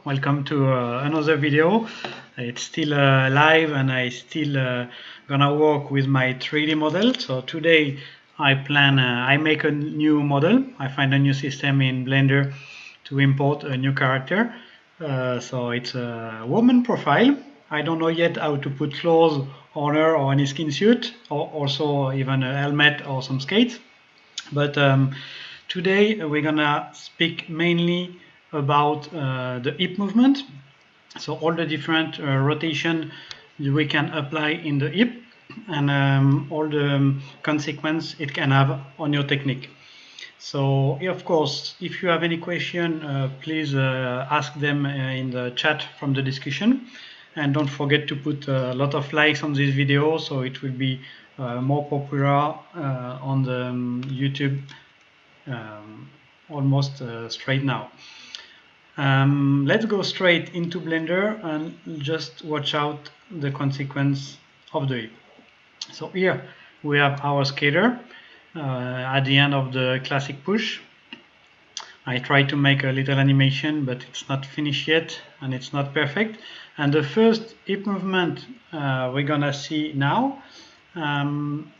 welcome to another video. It's still live and I still gonna work with my 3D model. So today I make a new model. I find a new system in Blender to import a new character. So it's a woman profile. I don't know yet how to put clothes on her or any skin suit, or also even a helmet or some skates. But today we're gonna speak mainly about the hip movement. So all the different rotation we can apply in the hip and all the consequence it can have on your technique. So of course, if you have any question, please ask them in the chat from the discussion. And don't forget to put a lot of likes on this video so it will be more popular on the YouTube almost straight now. Let's go straight into Blender and just watch out the consequence of the hip. So here we have our skater at the end of the classic push. I tried to make a little animation, but it's not finished yet and it's not perfect. And the first hip movement we're gonna see now.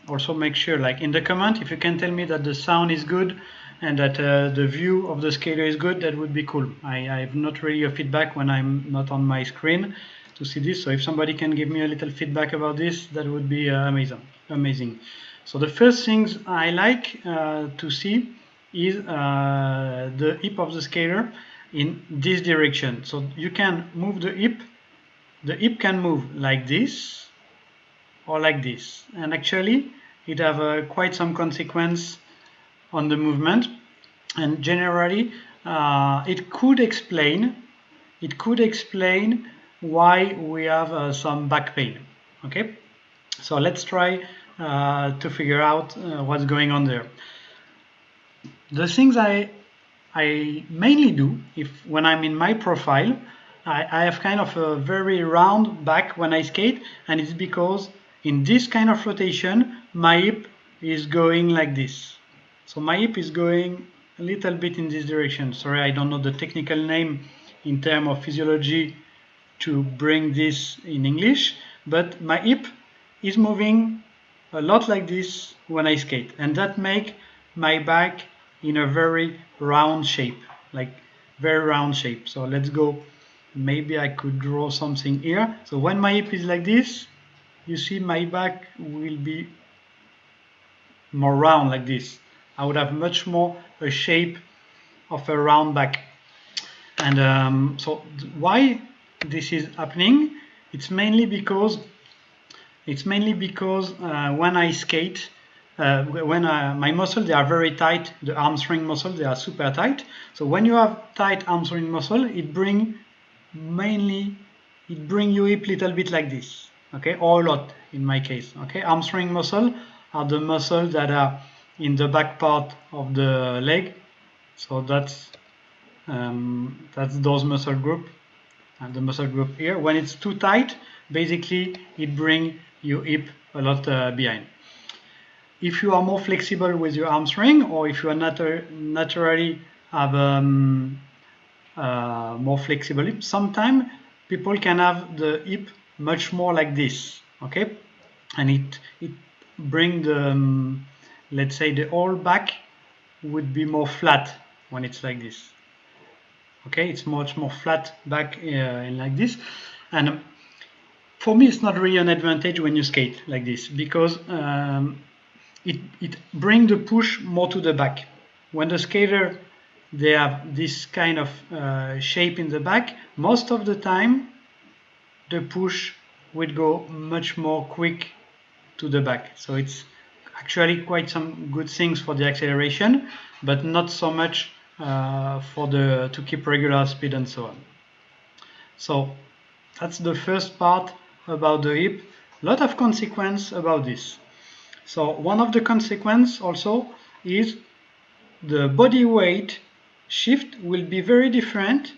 Also make sure, like in the comment, if you can tell me that the sound is good and that the view of the skater is good, that would be cool. I have not really a feedback when I'm not on my screen to see this. So if somebody can give me a little feedback about this, that would be amazing. So the first things I like to see is the hip of the skater in this direction. So you can move the hip. The hip can move like this or like this, and actually it have quite some consequence on the movement. And generally it could explain why we have some back pain. Okay, so let's try to figure out what's going on there. The things I mainly do when I'm in my profile, I have kind of a very round back when I skate, and it's because in this kind of rotation my hip is going like this. So my hip is going a little bit in this direction. Sorry, I don't know the technical name in terms of physiology to bring this in English, but my hip is moving a lot like this when I skate, and that make my back in a very round shape, like very round shape. So let's go, maybe I could draw something here. So when my hip is like this, you see my back will be more round like this. I would have much more a shape of a round back. And so why this is happening? It's mainly because when I skate, when my muscles, they are very tight. The hamstring muscles, they are super tight. So when you have tight hamstring muscle, it bring your hip little bit like this. Okay, or a lot in my case. Okay, hamstring muscle are the muscles that are in the back part of the leg. So that's those muscle group, and the muscle group here. When it's too tight, basically it bring your hip a lot behind. If you are more flexible with your hamstring, or if you are naturally have more flexible hip, sometimes people can have the hip much more like this. Okay, and it bring the let's say the whole back would be more flat when it's like this. Okay, it's much more flat back like this. And for me, it's not really an advantage when you skate like this, because it brings the push more to the back. When the skater, they have this kind of shape in the back, most of the time the push would go much more quick to the back. So it's actually quite some good things for the acceleration, but not so much to keep regular speed and so on. So that's the first part about the hip. A lot of consequence about this. So one of the consequence also is the body weight shift will be very different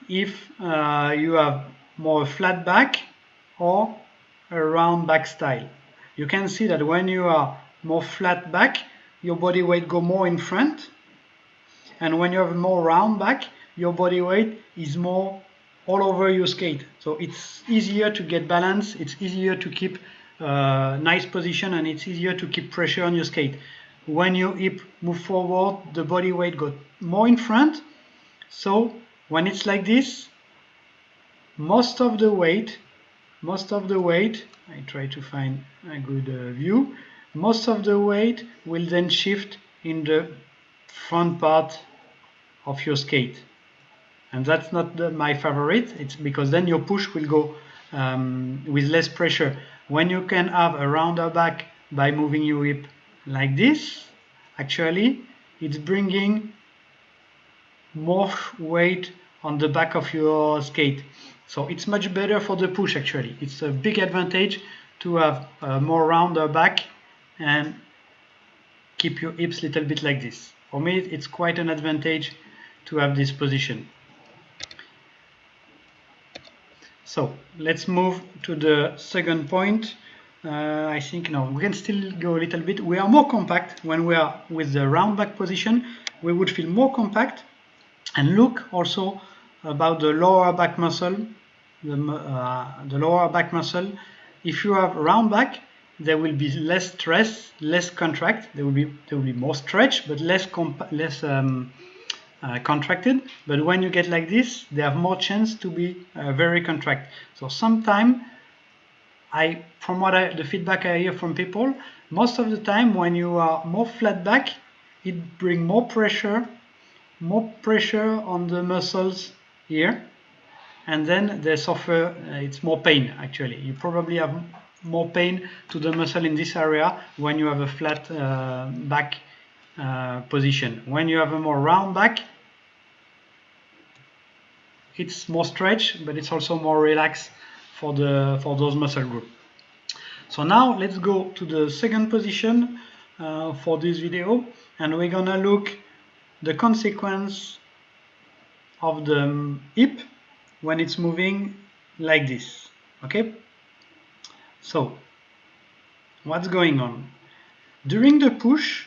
if you have more flat back or a round back style. You can see that when you are more flat back, your body weight go more in front, and when you have more round back, your body weight is more all over your skate. So it's easier to get balance, it's easier to keep nice position, and it's easier to keep pressure on your skate. When your hip move forward, the body weight goes more in front. So when it's like this, most of the weight, I try to find a good view, most of the weight will then shift in the front part of your skate. And that's not my favorite. It's because then your push will go with less pressure. When you can have a rounder back by moving your hip like this, actually it's bringing more weight on the back of your skate. So it's much better for the push actually. It's a big advantage to have a more rounder back and keep your hips a little bit like this. For me, it's quite an advantage to have this position. So let's move to the second point. I think no, we can still go a little bit. We are more compact when we are with the round back position. We would feel more compact. And look also about the lower back muscle. The lower back muscle. If you have round back, there will be less stress, less contract. There will be more stretch, but less contracted. But when you get like this, they have more chance to be very contract. So sometimes, from the feedback I hear from people, most of the time when you are more flat back, it brings more pressure on the muscles here, and then they suffer. It's more pain actually. You probably have more pain to the muscle in this area when you have a flat back position. When you have a more round back, it's more stretch, but it's also more relaxed for those muscle groups. So now let's go to the second position for this video, and we're gonna look the consequence of the hip when it's moving like this. Okay, so what's going on during the push?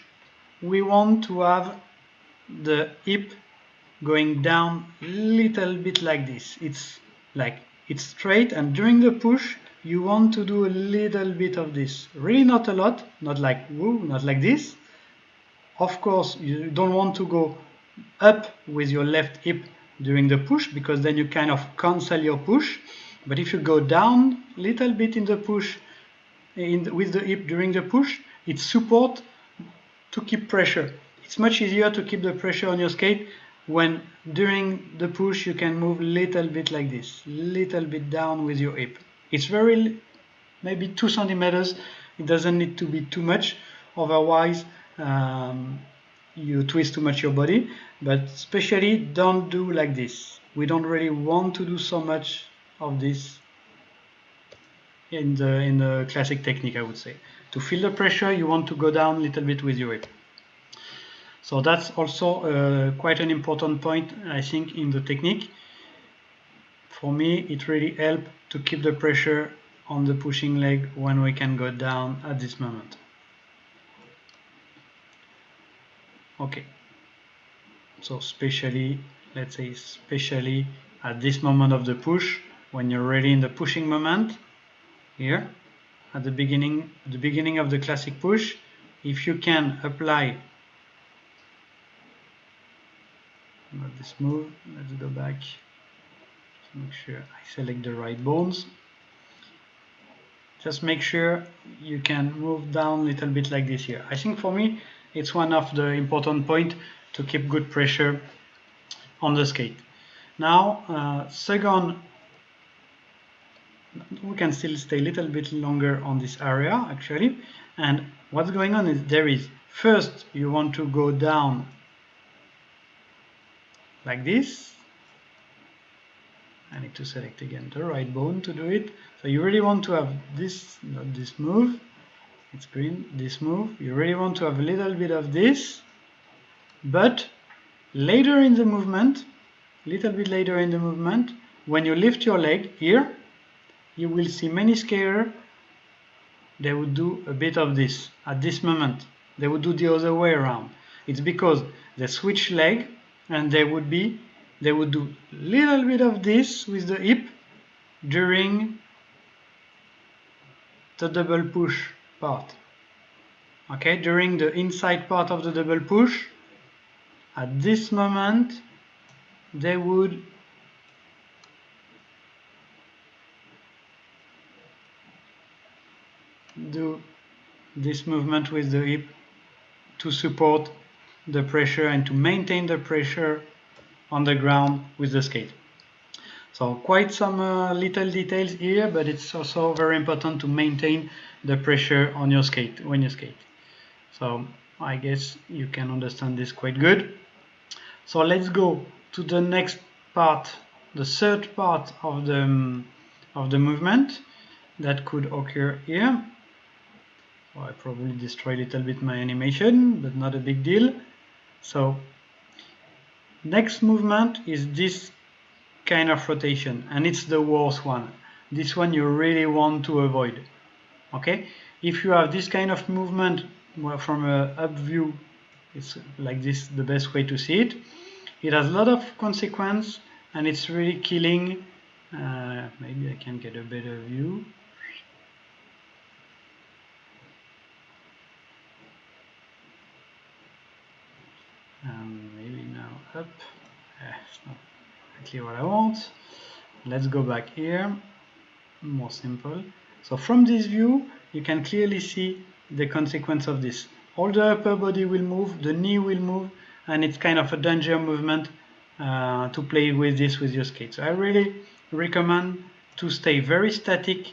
We want to have the hip going down a little bit like this. It's straight, and during the push you want to do a little bit of this, really not a lot, not like woo, not like this. Of course, you don't want to go up with your left hip during the push, because then you kind of cancel your push. But if you go down a little bit in the push, with the hip during the push, it's support to keep pressure. It's much easier to keep the pressure on your skate when during the push you can move a little bit like this, little bit down with your hip. It's very, maybe 2 centimeters. It doesn't need to be too much, otherwise you twist too much your body. But especially don't do like this. We don't really want to do so much of this in the classic technique, I would say. To feel the pressure, you want to go down a little bit with your hip. So that's also quite an important point, I think, in the technique. For me, it really helps to keep the pressure on the pushing leg when we can go down at this moment. Okay, so especially, let's say especially at this moment of the push, when you're really in the pushing moment, here at the beginning of the classic push, if you can apply this move, let's go back to make sure I select the right bones. Just make sure you can move down a little bit like this here. I think for me it's one of the important points to keep good pressure on the skate. Now second, we can still stay a little bit longer on this area actually, and what's going on is first you want to go down like this. I need to select again the right bone to do it. So you really want to have this, not this move, it's green, this move. You really want to have a little bit of this, but later in the movement, little bit later in the movement, when you lift your leg here, you will see many skaters, they would do a bit of this at this moment. They would do the other way around. It's because they switch leg and they would be they would do a little bit of this with the hip during the double push part. Okay, during the inside part of the double push, at this moment, they would do this movement with the hip to support the pressure and to maintain the pressure on the ground with the skate. So quite some little details here, but it's also very important to maintain the pressure on your skate when you skate. So I guess you can understand this quite good. So let's go to the next part, the third part of the movement that could occur here. So I probably destroy a little bit my animation, but not a big deal. So next movement is this kind of rotation, and it's the worst one. This one you really want to avoid. Okay, if you have this kind of movement from a up view, it's like this, the best way to see it. It has a lot of consequence, and it's really killing. Maybe I can get a better view. Maybe now up. It's not exactly what I want. Let's go back here. More simple. So from this view, you can clearly see the consequence of this. All the upper body will move, the knee will move, and it's kind of a danger movement to play with this with your skate. So I really recommend to stay very static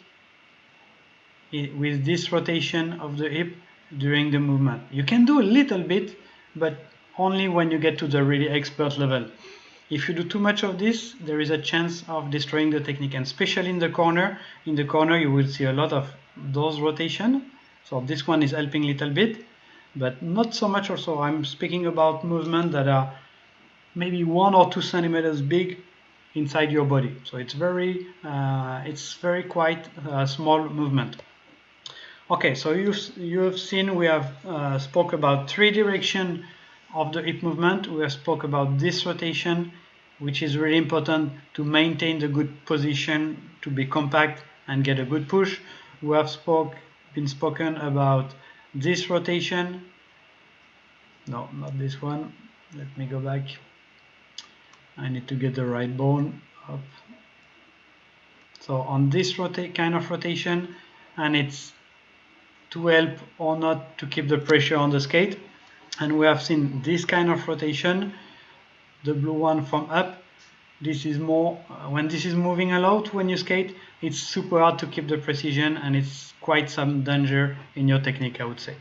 with this rotation of the hip during the movement. You can do a little bit, but only when you get to the really expert level. If you do too much of this, there is a chance of destroying the technique, and especially in the corner. In the corner, you will see a lot of those rotation. So this one is helping a little bit, but not so much. Also, I'm speaking about movements that are maybe 1 or 2 centimeters big inside your body. So it's very quite a small movement. Okay, so you have seen we have spoke about 3 directions of the hip movement. We have spoke about this rotation, which is really important to maintain the good position, to be compact and get a good push. We have been spoken about this rotation. No, not this one. Let me go back. I need to get the right bone up. So on this kind of rotation, and it's to help or not to keep the pressure on the skate. And we have seen this kind of rotation, the blue one from up. This is more when this is moving a lot when you skate, it's super hard to keep the precision, and it's quite some danger in your technique, I would say.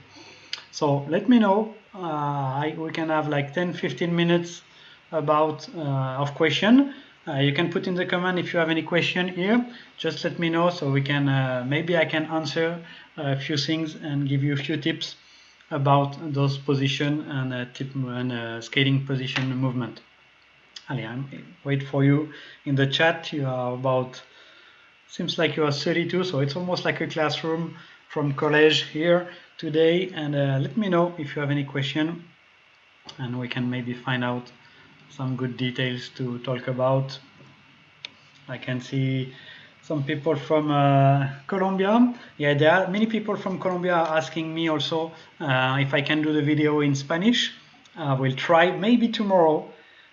So let me know. We can have like 10-15 minutes about of question. You can put in the comment if you have any question here. Just let me know, so we can maybe I can answer a few things and give you a few tips about those position and skating position movement. Allez, I'm wait for you in the chat. You are about, seems like you are 32, so it's almost like a classroom from college here today. And let me know if you have any question, and we can maybe find out some good details to talk about. I can see some people from Colombia. Yeah, there are many people from Colombia asking me also if I can do the video in Spanish. I will try maybe tomorrow.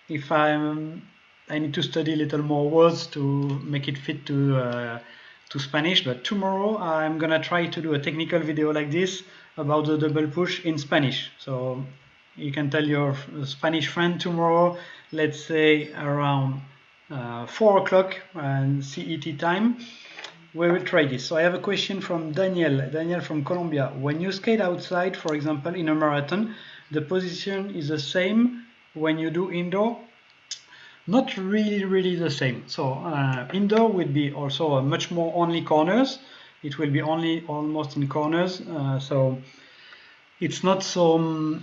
If I need to study a little more words to make it fit to Spanish, but tomorrow I'm gonna try to do a technical video like this about the double push in Spanish. So you can tell your Spanish friend tomorrow, let's say around 4 o'clock and CET time, we will try this. So I have a question from Daniel from Colombia. When you skate outside, for example in a marathon, the position is the same when you do indoor? Not really the same. So indoor will be also much more only corners. It will be only almost in corners, so it's not so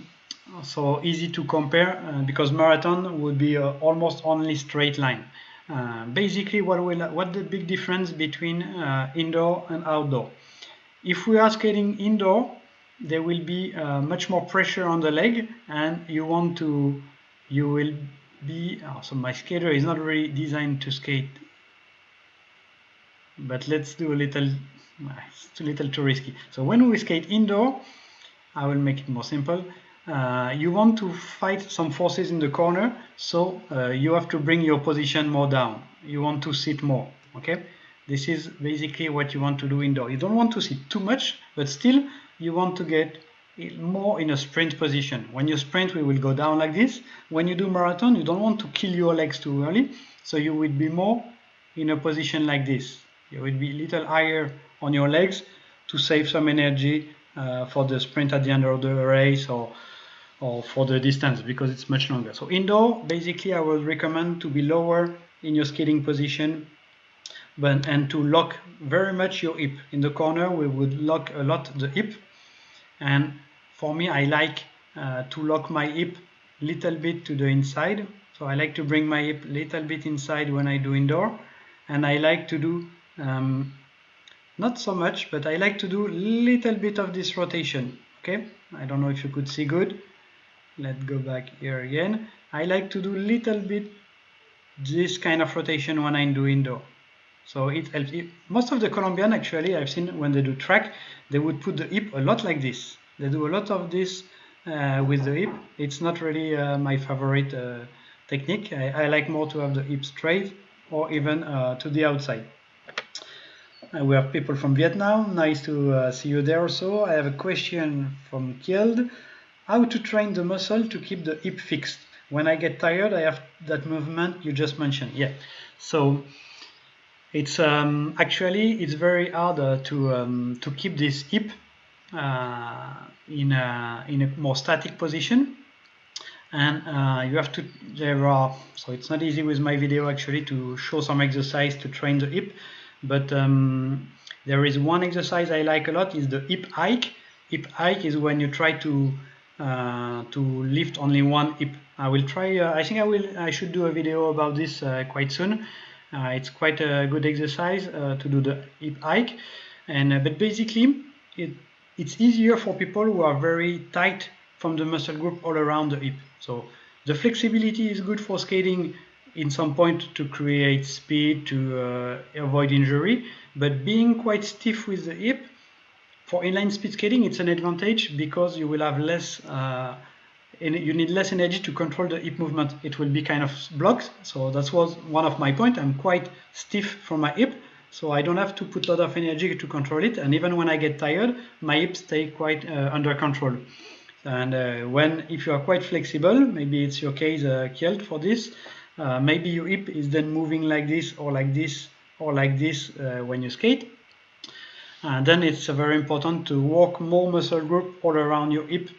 easy to compare because marathon would be almost only straight line. Basically, what the big difference between indoor and outdoor? If we are skating indoor, there will be much more pressure on the leg, and you will be, so my skater is not really designed to skate, but let's do a little, it's too little too risky. So when we skate indoor, I will make it more simple. You want to fight some forces in the corner, so you have to bring your position more down. You want to sit more, okay? This is basically what you want to do indoor. You don't want to sit too much, but still you want to get more in a sprint position. When you sprint, we will go down like this. When you do marathon, you don't want to kill your legs too early, so you will be more in a position like this. You will be a little higher on your legs to save some energy for the sprint at the end of the race or for the distance, because it's much longer. So indoor, basically I would recommend to be lower in your skating position, and to lock very much your hip. In the corner we would lock a lot the hip, and for me I like to lock my hip little bit to the inside. So I like to bring my hip little bit inside when I do indoor, and I like to do not so much, but I like to do little bit of this rotation. Okay, I don't know if you could see good. Let's go back here again. I like to do little bit this kind of rotation when I do indoor. So it helps. Most of the Colombian, actually, I've seen when they do track, they would put the hip a lot like this. They do a lot of this with the hip. It's not really my favorite technique. I like more to have the hip straight or even to the outside. We have people from Vietnam. Nice to see you there also. I have a question from Kjeld. How to train the muscle to keep the hip fixed? When I get tired, I have that movement you just mentioned. Yeah. So it's actually it's very hard to keep this hip in a more static position, and you have to. So it's not easy with my video actually to show some exercise to train the hip. But there is one exercise I like a lot, is the hip hike. Hip hike is when you try to lift only one hip. I will try. I think I should do a video about this quite soon. It's quite a good exercise to do the hip hike, and but basically it's easier for people who are very tight from the muscle group all around the hip. So the flexibility is good for skating in some point to create speed, to avoid injury, but being quite stiff with the hip, for inline speed skating it's an advantage, because you will have less, you need less energy to control the hip movement. It will be kind of blocked, so that was one of my points. I'm quite stiff from my hip, so I don't have to put a lot of energy to control it, and even when I get tired, my hips stay quite under control. And if you are quite flexible, maybe it's your case, Kjeld, for this, maybe your hip is then moving like this or like this or like this when you skate. And then it's very important to work more muscle group all around your hip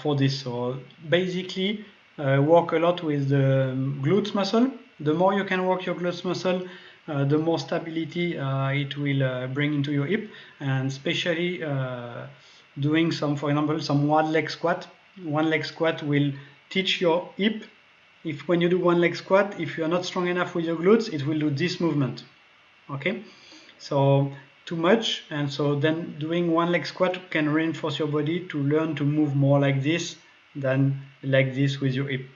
for this. So basically work a lot with the glutes muscle. The more you can work your glutes muscle, the more stability it will bring into your hip, and especially doing some, for example, some one leg squat. One leg squat will teach your hip. If when you do one leg squat, if you are not strong enough with your glutes, it will do this movement. Okay, so too much, and so then doing one leg squat can reinforce your body to learn to move more like this than like this with your hip.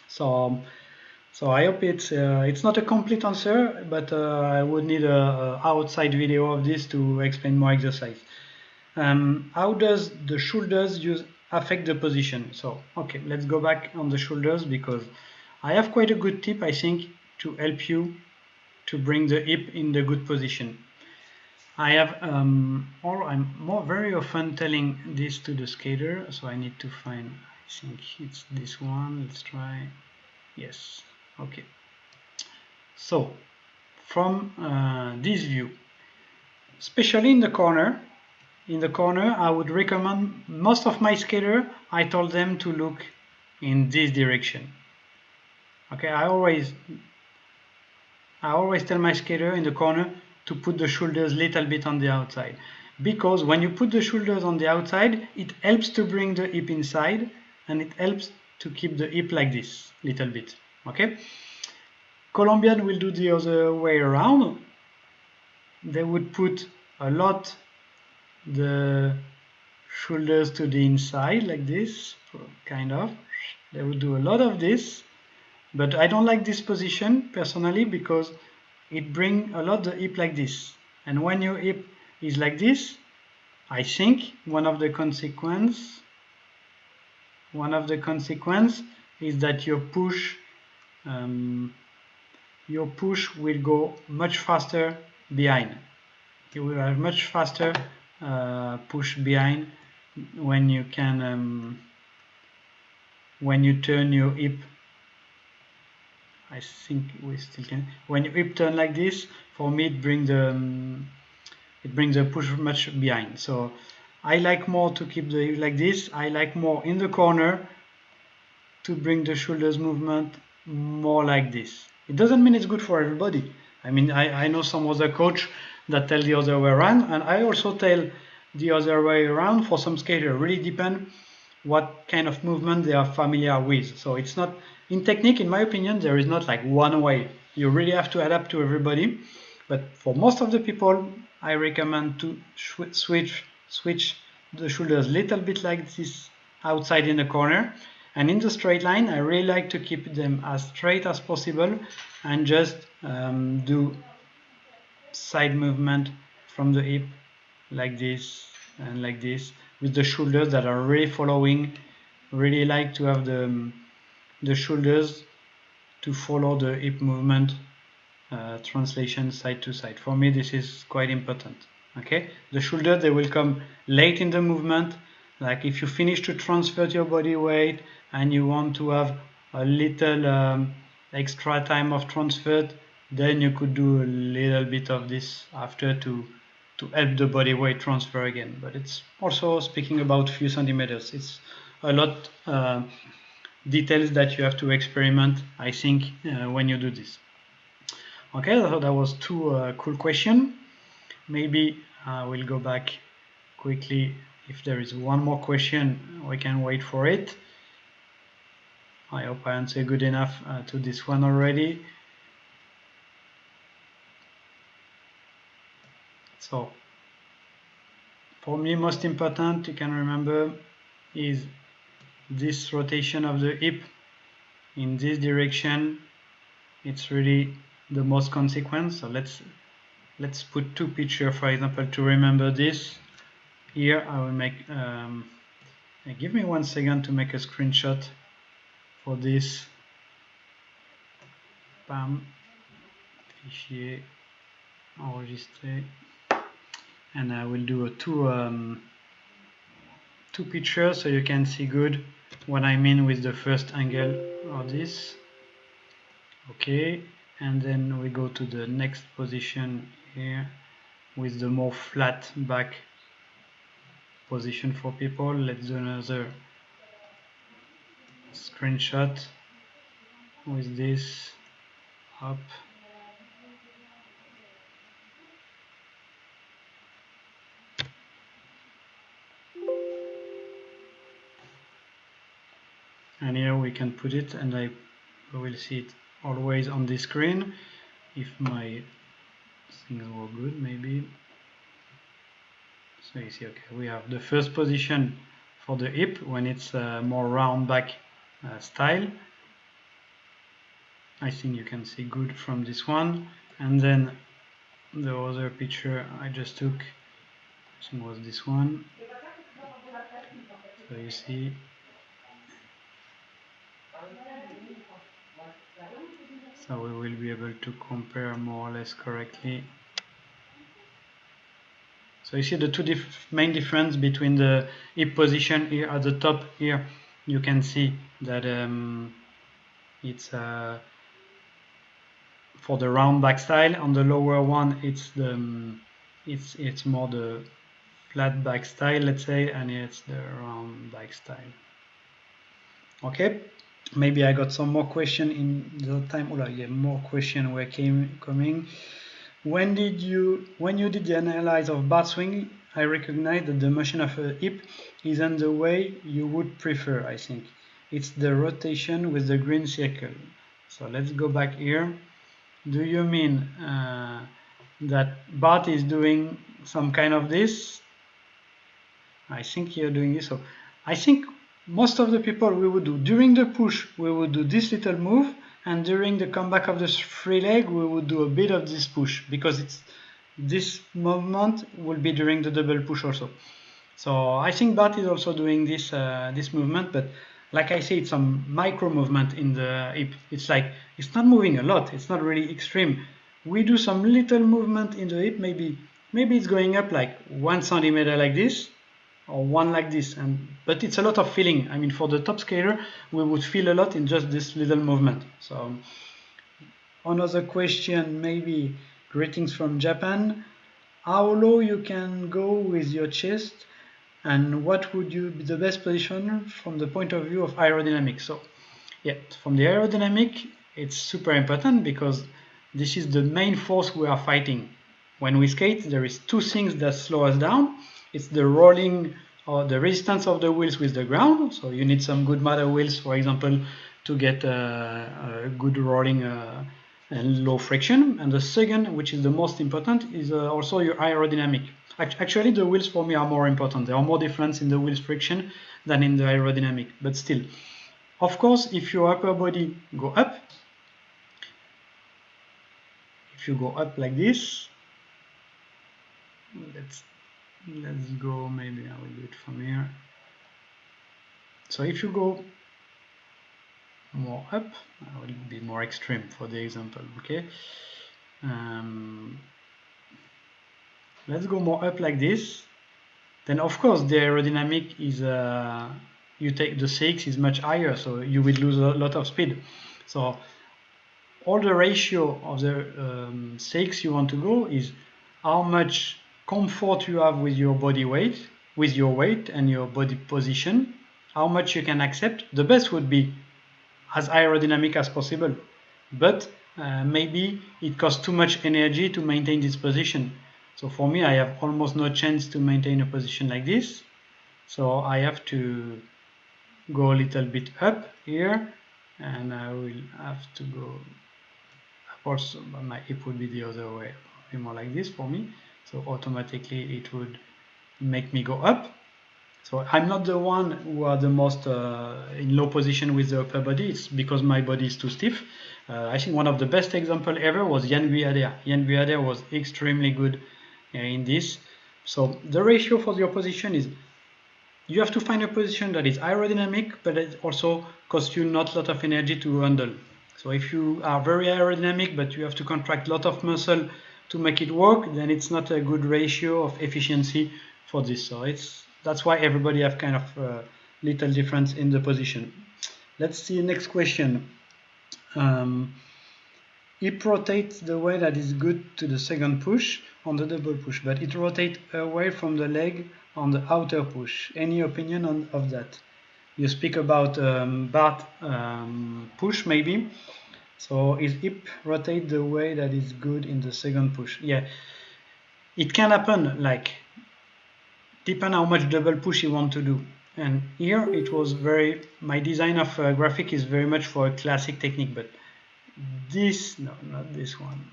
So I hope it's not a complete answer, but I would need a outside video of this to explain more exercise. How does the shoulders affect the position? So okay, let's go back on the shoulders, because I have quite a good tip, I think, to help you to bring the hip in the good position. I have I'm very often telling this to the skater, so I need to find, I think it's this one. Let's try. Yes. Okay. So from this view, especially in the corner, I would recommend most of my skater, I told them to look in this direction. Okay, I always tell my skater in the corner to put the shoulders a little bit on the outside, because when you put the shoulders on the outside, it helps to bring the hip inside, and it helps to keep the hip like this little bit. Okay, Colombian will do the other way around. They would put a lot the shoulders to the inside like this, kind of. They would do a lot of this, But I don't like this position personally because it brings a lot the hip like this. And when your hip is like this, I think one of the consequence is that your push will go much faster behind. You will have much faster push behind when you can when you turn your hip. I think we still can. When your hip turn like this, for me it brings the push much behind. So I like more to keep the hip like this. I like more in the corner to bring the shoulders movement more like this. It doesn't mean it's good for everybody. I mean, I know some other coach that tell the other way around, and I also tell the other way around for some skater. Really depend what kind of movement they are familiar with. So it's not, in technique, in my opinion, there is not like one way. You really have to adapt to everybody. But for most of the people, I recommend to switch the shoulders a little bit like this outside in the corner. And in the straight line, I really like to keep them as straight as possible and just do side movement from the hip like this and like this with the shoulders that are really following. Really like to have the shoulders to follow the hip movement translation side to side. For me, this is quite important. Okay, the shoulders, they will come late in the movement. Like if you finish to transfer your body weight and you want to have a little extra time of transfer, then you could do a little bit of this after to help the body weight transfer again. But it's also speaking about few centimeters. It's a lot details that you have to experiment, I think, when you do this. Okay, so that was two cool questions. Maybe we'll go back quickly. If there is one more question, we can wait for it. I hope I answered good enough to this one already. So, for me, most important, you can remember, is this rotation of the hip in this direction. It's really the most consequence. So let's put two pictures, for example, to remember this. Here I will make give me 1 second to make a screenshot for this. Bam, fichier, enregistrer, and I will do a two pictures so you can see good what I mean with the first angle of this. Okay, and then we go to the next position here with the more flat back position for people. Let's do another screenshot with this up. And here we can put it, and I will see it always on the screen if my things were good, maybe. So you see, okay, we have the first position for the hip when it's more round back style. I think you can see good from this one. And then the other picture I just took, I think was this one. So you see, so we will be able to compare more or less correctly. So you see the two main difference between the hip position here at the top. Here you can see that it's for the round back style. On the lower one, it's more the flat back style, let's say, and it's the round back style. Okay, maybe I got some more question in the time. Oh, yeah, more question were coming. When you did the analyze of bar swing, I recognize that the motion of a hip isn't the way you would prefer. I think it's the rotation with the green circle. So let's go back here. Do you mean that Bart is doing some kind of this? I think you're doing this. So I think most of the people, we would do during the push, we would do this little move, and during the comeback of the free leg we would do a bit of this push, because this movement will be during the double push also. So I think Bart is also doing this this movement, but like I say, it's some micro movement in the hip. It's like, it's not moving a lot, it's not really extreme. We do some little movement in the hip, maybe it's going up like 1 centimeter like this, or one like this, but it's a lot of feeling. I mean, for the top skater, we would feel a lot in just this little movement. So another question, maybe, greetings from Japan. How low you can go with your chest, and what would you be the best position from the point of view of aerodynamics? So yeah, from the aerodynamic, it's super important, because this is the main force we are fighting. When we skate, there is 2 things that slow us down. It's the rolling, or the resistance of the wheels with the ground. So you need some good matter wheels, for example, to get a good rolling and low friction. And the second, which is the most important, is also your aerodynamic. Actually, the wheels for me are more important. There are more difference in the wheels friction than in the aerodynamic, but still. Of course, if your upper body go up, if you go up like this, let's go, maybe I will do it from here. So if you go more up, I will be more extreme for the example, okay? Let's go more up like this. Then of course the aerodynamic is, you take the CX is much higher, so you will lose a lot of speed. So all the ratio of the CX you want to go is how much comfort you have with your body weight, with your weight and your body position, how much you can accept. The best would be as aerodynamic as possible, but maybe it costs too much energy to maintain this position. So for me, I have almost no chance to maintain a position like this, so I have to go a little bit up here, and I will have to go up also, but my hip would be the other way, more like this for me, so automatically it would make me go up. So I'm not the one who are the most in low position with the upper body. It's because my body is too stiff. I think one of the best example ever was Jan Guyader. Jan Guyader was extremely good in this. So the ratio for your position is, you have to find a position that is aerodynamic, but it also costs you not a lot of energy to handle. So if you are very aerodynamic, but you have to contract a lot of muscle to make it work, then it's not a good ratio of efficiency for this. So that's why everybody have kind of little difference in the position. Let's see next question. Hip rotates the way that is good to the second push on the double push, but it rotates away from the leg on the outer push. Any opinion of that? You speak about Bart push maybe. So is hip rotate the way that is good in the second push? Yeah, it can happen, like, depend how much double push you want to do. And here it was my design of graphic is very much for a classic technique, but this, no, not this one.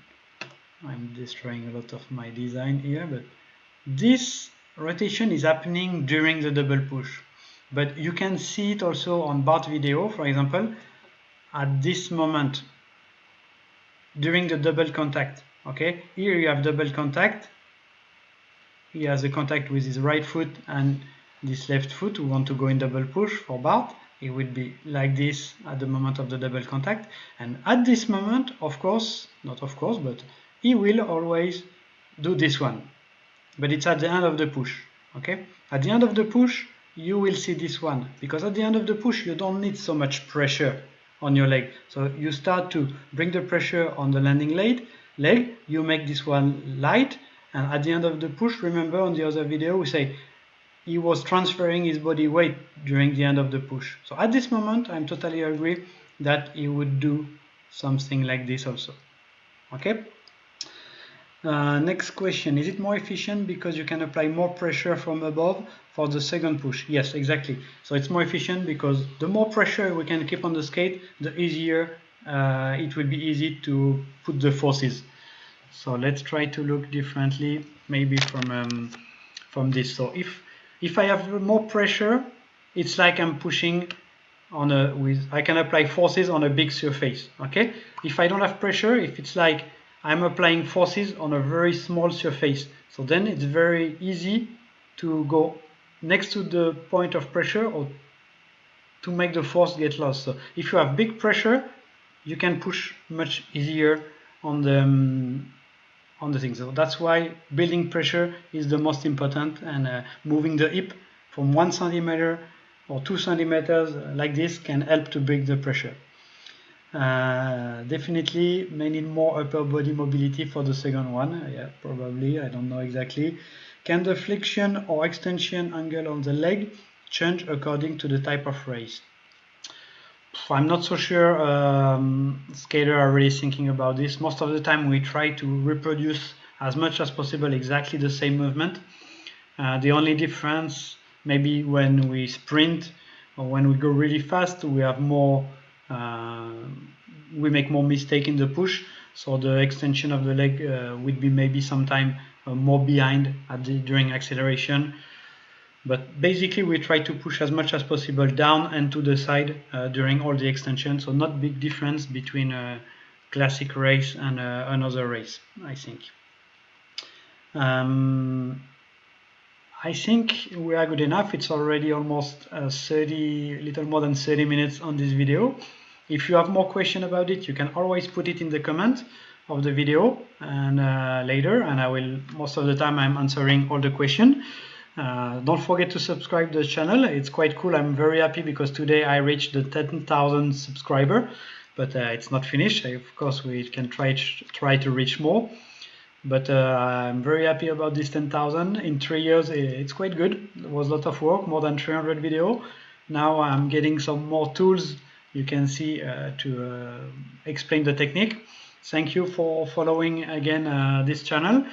I'm destroying a lot of my design here, but this rotation is happening during the double push. But you can see it also on Bart video, for example, at this moment, during the double contact. Okay, here you have double contact. He has a contact with his right foot and this left foot who want to go in double push for Bart. It will be like this at the moment of the double contact. And at this moment, of course, not of course, but he will always do this one. But it's at the end of the push. Okay? At the end of the push, you will see this one. Because at the end of the push, you don't need so much pressure on your leg. So you start to bring the pressure on the landing leg. You make this one light. And at the end of the push, remember on the other video, we say he was transferring his body weight during the end of the push. So at this moment, I'm totally agree that he would do something like this also. Okay. Next question, is it more efficient because you can apply more pressure from above for the second push? Yes, exactly. So it's more efficient because the more pressure we can keep on the skate, the easier it will be easy to put the forces. So let's try to look differently, maybe from this. So if I have more pressure, it's like I'm pushing on I can apply forces on a big surface. Okay, if I don't have pressure, if it's like I'm applying forces on a very small surface, so then it's very easy to go next to the point of pressure or to make the force get lost. So if you have big pressure, you can push much easier on the thing. So that's why building pressure is the most important, and moving the hip from 1 centimeter or 2 centimeters like this can help to break the pressure. Definitely may need more upper body mobility for the second one. Yeah, probably, I don't know exactly. Can the flexion or extension angle on the leg change according to the type of race? I'm not so sure skaters are really thinking about this. Most of the time we try to reproduce as much as possible exactly the same movement. The only difference maybe when we sprint or when we go really fast, we have more we make more mistake in the push, so the extension of the leg would be maybe sometime more behind during acceleration. But basically we try to push as much as possible down and to the side during all the extension, so not big difference between a classic race and another race, I think. I think we are good enough. It's already almost little more than 30 minutes on this video. If you have more questions about it, you can always put it in the comment of the video and later, and I will, most of the time I'm answering all the questions. Don't forget to subscribe to the channel. It's quite cool. I'm very happy because today I reached the 10,000 subscribers, but it's not finished. Of course, we can try to reach more. But I'm very happy about this 10,000. In 3 years, it's quite good. It was a lot of work, more than 300 videos. Now I'm getting some more tools, you can see, to explain the technique. Thank you for following again this channel.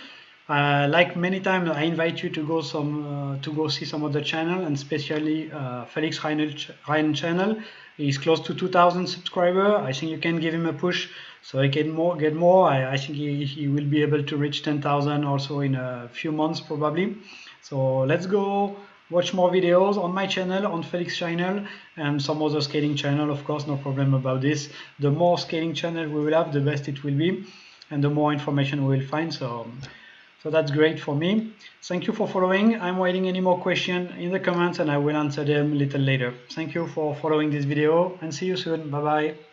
Like many times, I invite you to go see some other channel, and especially Felix Ryan channel. He's close to 2,000 subscribers. I think you can give him a push so he can get more. I think he will be able to reach 10,000 also in a few months probably. So let's go watch more videos on my channel, on Felix channel, and some other skating channel, of course, no problem about this. The more skating channel we will have, the best it will be, and the more information we will find. So that's great for me. Thank you for following. I'm waiting any more questions in the comments and I will answer them a little later. Thank you for following this video and see you soon. Bye bye.